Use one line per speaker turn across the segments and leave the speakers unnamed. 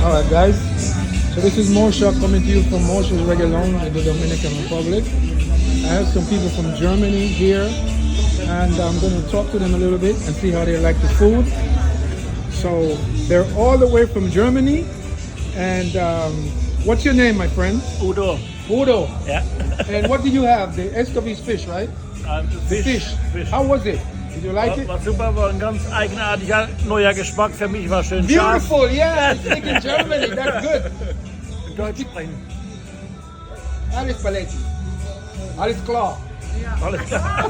Alright guys, so this is Mosha coming to you from Mosha's Reggae Lounge in the Dominican Republic. I have some people from Germany here and I'm going to talk to them a little bit and see how they like the food. So they're all the way from Germany and what's your name, my friend?
Udo.
Udo.
Ja.
And what did you have? The Escovitch fish, right?
Fisch.
How was it? Did you like it?
War super, war ein ganz eigenartiger neuer Geschmack. Für mich war schön scharf.
Beautiful, yeah. Speak in Germany, that's good.
Deutsch sprechen.
Alles Paletti. Alles klar.
Alles klar.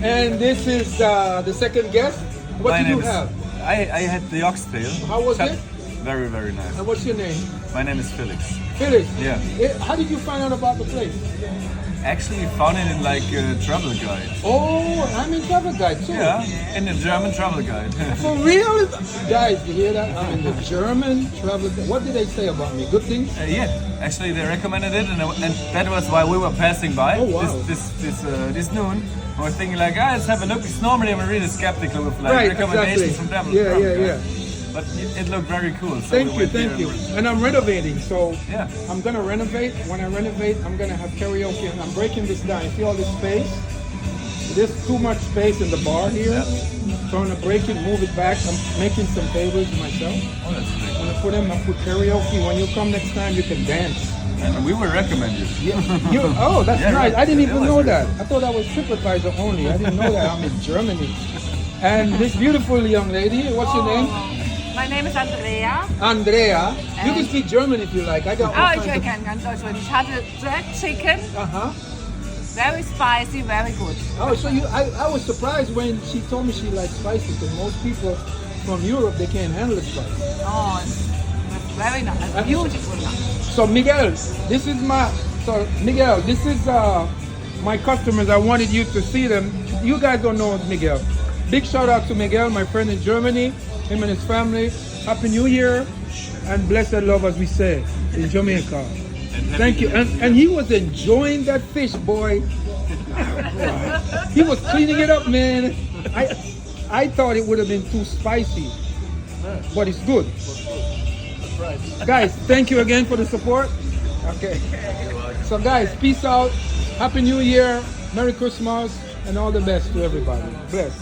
And this is the second guest. What
My
did you
name is-
have?
I had the oxtail.
How was
Chap-
it?
Very, very nice.
And what's your name?
My name is Felix.
Felix.
Yeah.
How did you find out about the place?
Actually, we found it in like a travel guide.
Oh, I'm in travel guide too.
Yeah, in a German travel guide.
For real? Guys, you hear that? I'm in the German travel guide. What did they say about me? Good things?
Yeah, actually they recommended it, and that was why we were passing by
Oh, wow.
this noon. I was thinking like, let's have a look. Because normally I'm really skeptical with like
Right,
recommendations
exactly.
from travel.
Yeah,
travel
yeah,
guides. But it looked very cool. So
Thank
we
you,
went
thank
there
you.
and-
And I'm renovating, so
Yeah.
I'm gonna renovate. When I renovate, I'm gonna have karaoke, and I'm breaking this down. You see all this space? There's too much space in the bar here, so I'm gonna break it, move it back. I'm making some tables myself.
Oh, that's
I'm
great.
gonna put them. I put karaoke. When you come next time, you can dance.
And we will recommend you.
Oh, that's
Yeah,
nice.
right.
I didn't
It
even
was
know
very
that. I thought I was TripAdvisor only. I didn't know that. I'm in Germany. And this beautiful young lady, what's your name?
My name is Andrea.
Andrea. You can speak German if you like. I got all
Ich
kinds of...
kann ganz Deutsch reden. Ich hatte Jerk Chicken,
Uh-huh.
very spicy, very good.
Oh, so I was surprised when she told me she likes spicy because most people from Europe, they can't handle spice.
Oh, it's very nice, beautiful.
So Miguel, this is my customers. I wanted you to see them. You guys don't know Miguel. Big shout out to Miguel, my friend in Germany, him and his family. Happy New Year and blessed love, as we say in Jamaica. Thank you. And he was enjoying that fish, boy. He was cleaning it up, man. I thought it would have been too spicy, but it's good. Guys, thank you again for the support. Okay. So guys, peace out. Happy New Year. Merry Christmas and all the best to everybody. Bless.